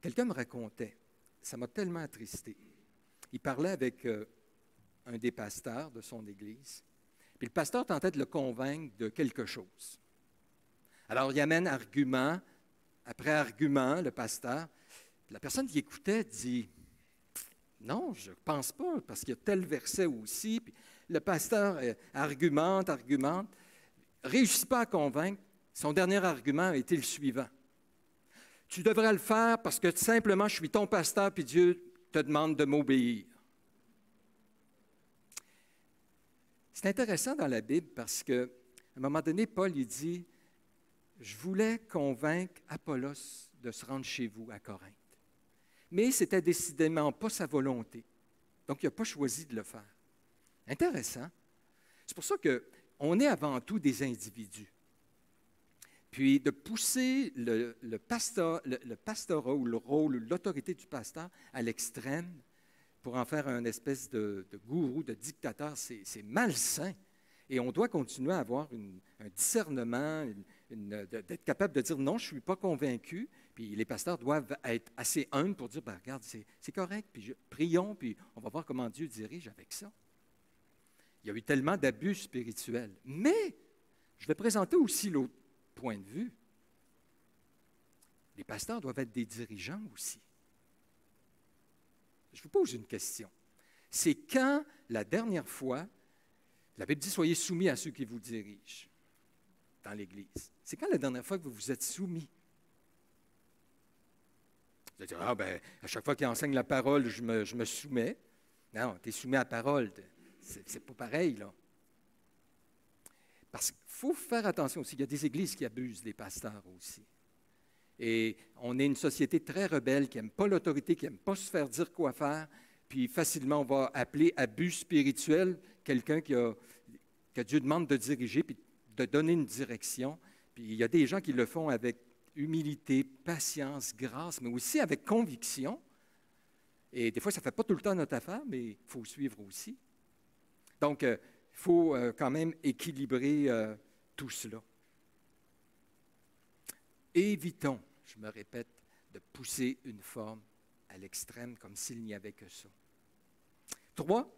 Quelqu'un me racontait, ça m'a tellement attristé. Il parlait avec un des pasteurs de son église. Puis le pasteur tentait de le convaincre de quelque chose. Alors, il amène argument après argument, le pasteur. La personne qui écoutait dit, non, je ne pense pas, parce qu'il y a tel verset aussi. Puis le pasteur argumente, réussit pas à convaincre. Son dernier argument a été le suivant. Tu devrais le faire parce que simplement, je suis ton pasteur, puis Dieu te demande de m'obéir. C'est intéressant dans la Bible parce qu'à un moment donné, Paul il dit, je voulais convaincre Apollos de se rendre chez vous à Corinthe. Mais ce n'était décidément pas sa volonté. Donc, il n'a pas choisi de le faire. Intéressant. C'est pour ça qu'on est avant tout des individus. Puis, de pousser le pastorat ou le rôle, l'autorité du pasteur à l'extrême pour en faire une espèce de gourou, de dictateur, c'est malsain. Et on doit continuer à avoir un discernement, d'être capable de dire non, je ne suis pas convaincu. Puis les pasteurs doivent être assez humbles pour dire, ben, regarde, c'est correct, puis prions, puis on va voir comment Dieu dirige avec ça. Il y a eu tellement d'abus spirituels. Mais je vais présenter aussi l'autre point de vue. Les pasteurs doivent être des dirigeants aussi. Je vous pose une question. C'est quand la dernière fois, la Bible dit, soyez soumis à ceux qui vous dirigent dans l'Église. C'est quand la dernière fois que vous vous êtes soumis? Vous allez dire, ah ben, à chaque fois qu'il enseigne la parole, je me soumets. Non, tu es soumis à la parole. C'est pas pareil, là. Parce qu'il faut faire attention aussi. Il y a des églises qui abusent des pasteurs aussi. Et on est une société très rebelle qui n'aime pas l'autorité, qui n'aime pas se faire dire quoi faire. Puis facilement, on va appeler abus spirituel quelqu'un que Dieu demande de diriger puis de donner une direction. Puis il y a des gens qui le font avec humilité, patience, grâce, mais aussi avec conviction. Et des fois, ça ne fait pas tout le temps notre affaire, mais il faut suivre aussi. Donc, il faut quand même équilibrer tout cela. Évitons, je me répète, de pousser une forme à l'extrême comme s'il n'y avait que ça. 3,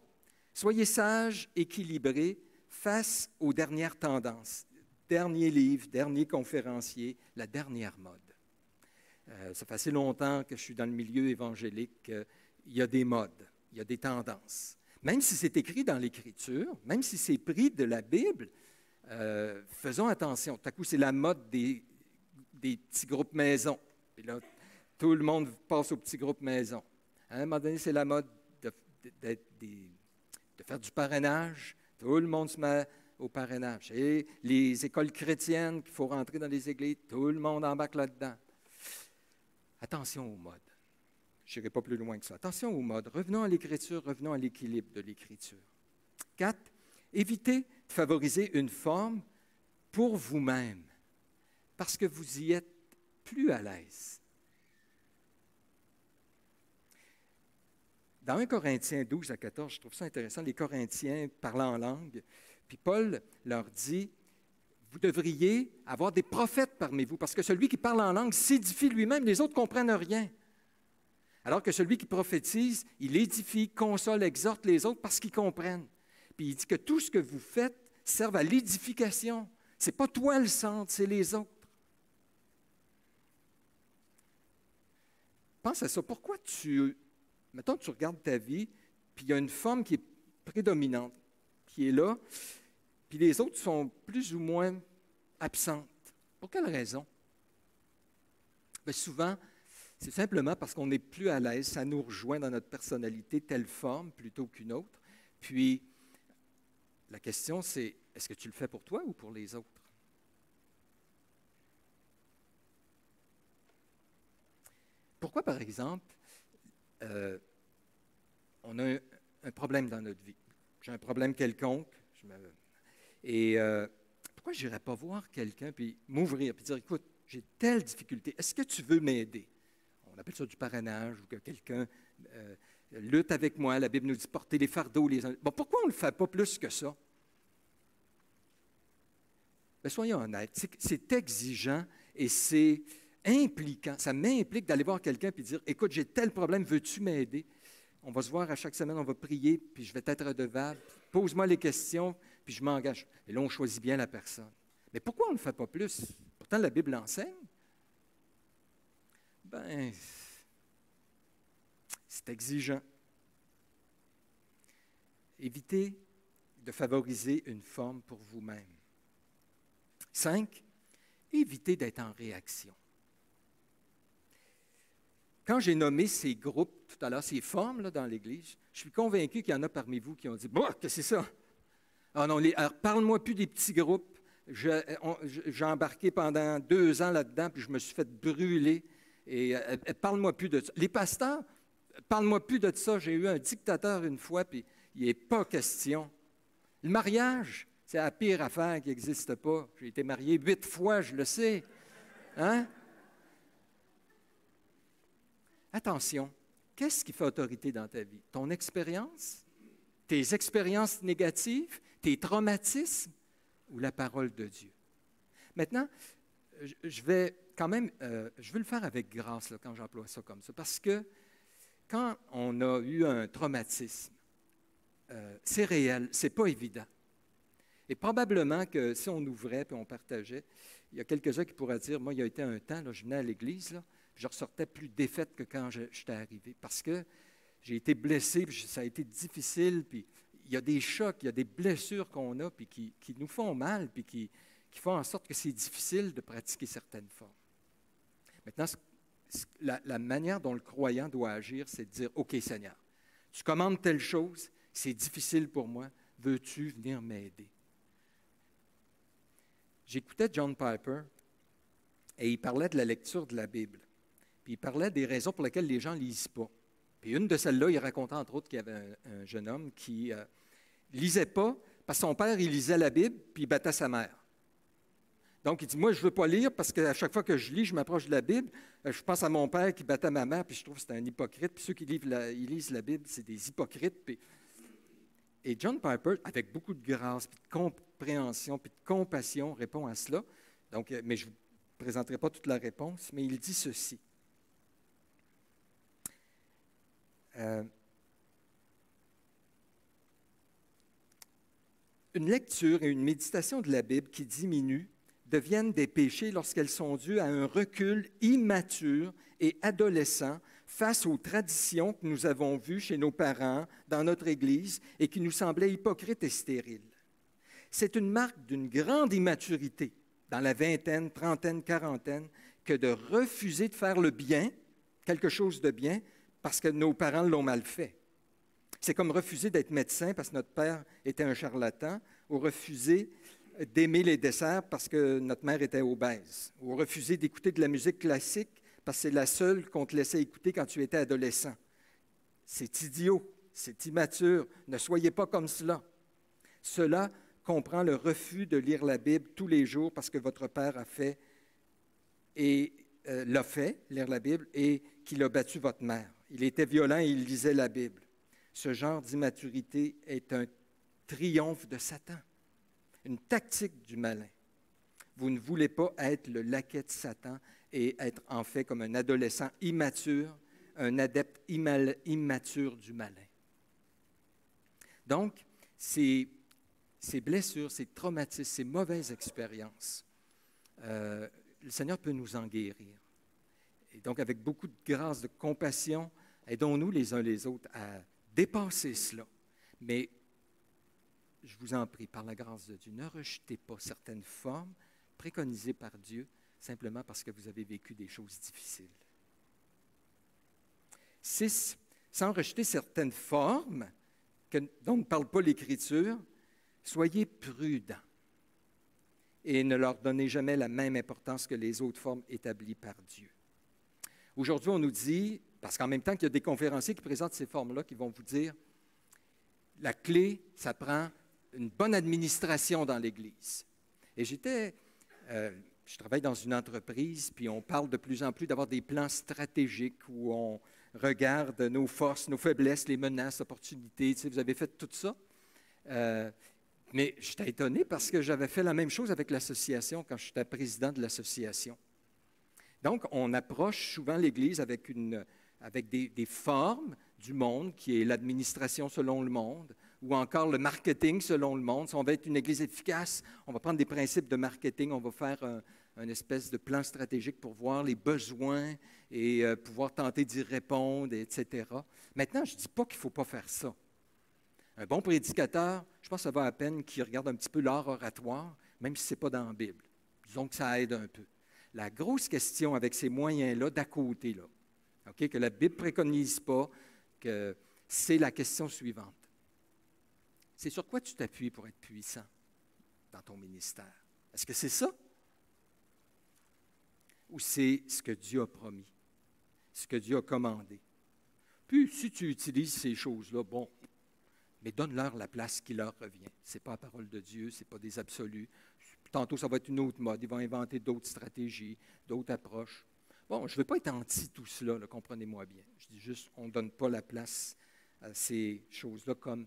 soyez sages, équilibrés face aux dernières tendances. Dernier livre, dernier conférencier, la dernière mode. Ça fait assez longtemps que je suis dans le milieu évangélique. Il y a des modes, il y a des tendances. Même si c'est écrit dans l'Écriture, même si c'est pris de la Bible, faisons attention. Tout à coup, c'est la mode des petits groupes maison. Et là, tout le monde passe aux petits groupes maison. À un moment donné, c'est la mode de faire du parrainage. Tout le monde se met au parrainage. Et les écoles chrétiennes qu'il faut rentrer dans les églises, tout le monde embarque là-dedans. Attention aux modes. Je n'irai pas plus loin que ça. Attention aux modes. Revenons à l'Écriture, revenons à l'équilibre de l'Écriture. 4, évitez de favoriser une forme pour vous-même, parce que vous y êtes plus à l'aise. Dans 1 Corinthiens 12 à 14, je trouve ça intéressant, les Corinthiens parlent en langue, puis Paul leur dit, vous devriez avoir des prophètes parmi vous, parce que celui qui parle en langue s'édifie lui-même, les autres ne comprennent rien. Alors que celui qui prophétise, il édifie, console, exhorte les autres parce qu'ils comprennent. Puis il dit que tout ce que vous faites serve à l'édification. Ce n'est pas toi le centre, c'est les autres. Pense à ça. Pourquoi mettons que tu regardes ta vie, puis il y a une forme qui est prédominante, qui est là, puis les autres sont plus ou moins absentes. Pour quelle raison? Bien, souvent, c'est simplement parce qu'on n'est plus à l'aise, ça nous rejoint dans notre personnalité, telle forme plutôt qu'une autre. Puis, la question, c'est, est-ce que tu le fais pour toi ou pour les autres? Pourquoi, par exemple, on a un problème dans notre vie? J'ai un problème quelconque, et pourquoi je n'irais pas voir quelqu'un, puis m'ouvrir, puis dire, écoute, j'ai telle difficulté, est-ce que tu veux m'aider? On appelle ça du parrainage, ou que quelqu'un lutte avec moi. La Bible nous dit porter les fardeaux les uns. Bon, pourquoi on ne le fait pas plus que ça? Bien, soyons honnêtes, c'est exigeant et c'est impliquant. Ça m'implique d'aller voir quelqu'un et dire, écoute, j'ai tel problème, veux-tu m'aider? On va se voir à chaque semaine, on va prier, puis je vais t'être redevable. Pose-moi les questions, puis je m'engage. Et là, on choisit bien la personne. Mais pourquoi on ne le fait pas plus? Pourtant, la Bible l'enseigne. Ben, c'est exigeant. Évitez de favoriser une forme pour vous-même. 5, évitez d'être en réaction. Quand j'ai nommé ces groupes, tout à l'heure, ces formes là, dans l'Église, je suis convaincu qu'il y en a parmi vous qui ont dit « Bah, qu'est-ce que c'est ça? » Ah non, alors parle-moi plus des petits groupes. J'ai embarqué pendant 2 ans là-dedans, puis je me suis fait brûler. Et parle-moi plus de ça. Les pasteurs, parle-moi plus de ça. J'ai eu un dictateur une fois, puis il n'est pas question. Le mariage, c'est la pire affaire qui n'existe pas. J'ai été marié 8 fois, je le sais. Hein? Attention, qu'est-ce qui fait autorité dans ta vie? Ton expérience? Tes expériences négatives? Tes traumatismes? Ou la parole de Dieu? Maintenant, je vais quand même, je veux le faire avec grâce là, quand j'emploie ça comme ça, parce que quand on a eu un traumatisme, c'est réel, c'est pas évident. Et probablement que si on ouvrait et on partageait, il y a quelques-uns qui pourraient dire, moi, il y a été un temps, là, je venais à l'église, là, je ressortais plus défaite que quand j'étais arrivé, parce que j'ai été blessé, puis ça a été difficile, puis il y a des chocs, il y a des blessures qu'on a, puis qui nous font mal, puis qui font en sorte que c'est difficile de pratiquer certaines formes. Maintenant, la manière dont le croyant doit agir, c'est de dire, OK Seigneur, tu commandes telle chose, c'est difficile pour moi, veux-tu venir m'aider? J'écoutais John Piper et il parlait de la lecture de la Bible. Puis il parlait des raisons pour lesquelles les gens ne lisent pas. Puis une de celles-là, il racontait entre autres qu'il y avait un jeune homme qui ne lisait pas parce que son père, il lisait la Bible puis il battait sa mère. Donc, il dit, moi, je ne veux pas lire parce qu'à chaque fois que je lis, je m'approche de la Bible. Je pense à mon père qui battait ma mère, puis je trouve que c'est un hypocrite. Puis ceux qui lisent la Bible, c'est des hypocrites. Puis... Et John Piper, avec beaucoup de grâce, puis de compréhension, puis de compassion, répond à cela. Donc, mais je ne vous présenterai pas toute la réponse, mais il dit ceci. Une lecture et une méditation de la Bible qui diminuent deviennent des péchés lorsqu'elles sont dues à un recul immature et adolescent face aux traditions que nous avons vues chez nos parents, dans notre Église, et qui nous semblaient hypocrites et stériles. C'est une marque d'une grande immaturité, dans la vingtaine, trentaine, quarantaine, que de refuser de faire le bien, quelque chose de bien, parce que nos parents l'ont mal fait. C'est comme refuser d'être médecin parce que notre père était un charlatan, ou refuser d'aimer les desserts parce que notre mère était obèse, ou refuser d'écouter de la musique classique parce que c'est la seule qu'on te laissait écouter quand tu étais adolescent. C'est idiot, c'est immature, ne soyez pas comme cela. Cela comprend le refus de lire la Bible tous les jours parce que votre père a fait et l'a fait, lire la Bible, et qu'il a battu votre mère. Il était violent et il lisait la Bible. Ce genre d'immaturité est un triomphe de Satan, une tactique du malin. Vous ne voulez pas être le laquais de Satan et être en fait comme un adolescent immature, un adepte immature du malin. Donc, ces blessures, ces traumatismes, ces mauvaises expériences, le Seigneur peut nous en guérir. Et donc, avec beaucoup de grâce, de compassion, aidons-nous les uns les autres à dépasser cela. Mais, je vous en prie, par la grâce de Dieu, ne rejetez pas certaines formes préconisées par Dieu simplement parce que vous avez vécu des choses difficiles. 6. Sans rejeter certaines formes dont ne parle pas l'Écriture, soyez prudents et ne leur donnez jamais la même importance que les autres formes établies par Dieu. Aujourd'hui, on nous dit, parce qu'en même temps qu'il y a des conférenciers qui présentent ces formes-là, qui vont vous dire, la clé, ça prend une bonne administration dans l'Église. Et je travaille dans une entreprise, puis on parle de plus en plus d'avoir des plans stratégiques où on regarde nos forces, nos faiblesses, les menaces, opportunités. Tu sais, vous avez fait tout ça. Mais j'étais étonné parce que j'avais fait la même chose avec l'association quand j'étais président de l'association. Donc, on approche souvent l'Église avec des formes du monde, qui est l'administration selon le monde, ou encore le marketing selon le monde. Si on veut être une Église efficace, on va prendre des principes de marketing, on va faire un espèce de plan stratégique pour voir les besoins et pouvoir tenter d'y répondre, etc. Maintenant, je ne dis pas qu'il ne faut pas faire ça. Un bon prédicateur, je pense que ça va à peine qu'il regarde un petit peu l'art oratoire, même si ce n'est pas dans la Bible. Disons que ça aide un peu. La grosse question avec ces moyens-là, d'à côté, là, okay, que la Bible ne préconise pas, que c'est la question suivante. C'est sur quoi tu t'appuies pour être puissant dans ton ministère? Est-ce que c'est ça? Ou c'est ce que Dieu a promis, ce que Dieu a commandé? Puis, si tu utilises ces choses-là, bon, mais donne-leur la place qui leur revient. Ce n'est pas la parole de Dieu, ce n'est pas des absolus. Tantôt, ça va être une autre mode. Ils vont inventer d'autres stratégies, d'autres approches. Bon, je ne veux pas être anti tout cela, là, comprenez-moi bien. Je dis juste, on ne donne pas la place à ces choses-là comme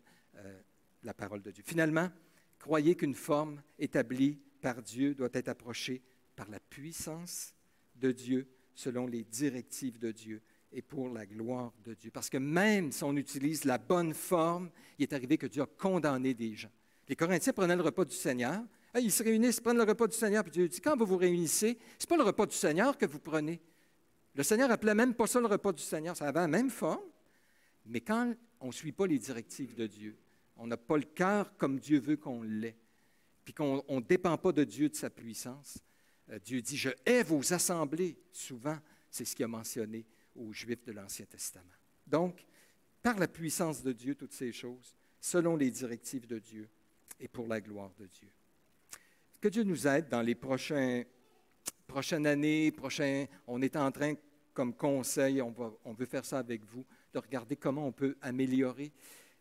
la parole de Dieu. Finalement, croyez qu'une forme établie par Dieu doit être approchée par la puissance de Dieu, selon les directives de Dieu et pour la gloire de Dieu. Parce que même si on utilise la bonne forme, il est arrivé que Dieu a condamné des gens. Les Corinthiens prenaient le repas du Seigneur. Ils se réunissent, prennent le repas du Seigneur, puis Dieu dit, quand vous vous réunissez, ce n'est pas le repas du Seigneur que vous prenez. Le Seigneur n'appelait même pas ça le repas du Seigneur. Ça avait la même forme, mais quand on ne suit pas les directives de Dieu, on n'a pas le cœur comme Dieu veut qu'on l'ait, puis qu'on ne dépend pas de Dieu, de sa puissance, Dieu dit, je hais vos assemblées. Souvent, c'est ce qu'il a mentionné aux Juifs de l'Ancien Testament. Donc, par la puissance de Dieu, toutes ces choses, selon les directives de Dieu et pour la gloire de Dieu. Que Dieu nous aide dans les prochaines années, on est en train, comme conseil, on veut faire ça avec vous, de regarder comment on peut améliorer.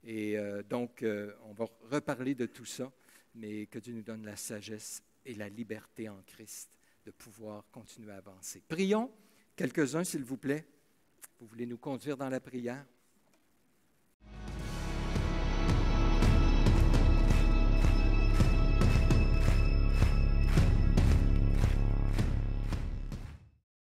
Et donc, on va reparler de tout ça, mais que Dieu nous donne la sagesse et la liberté en Christ de pouvoir continuer à avancer. Prions, quelques-uns, s'il vous plaît. Vous voulez nous conduire dans la prière?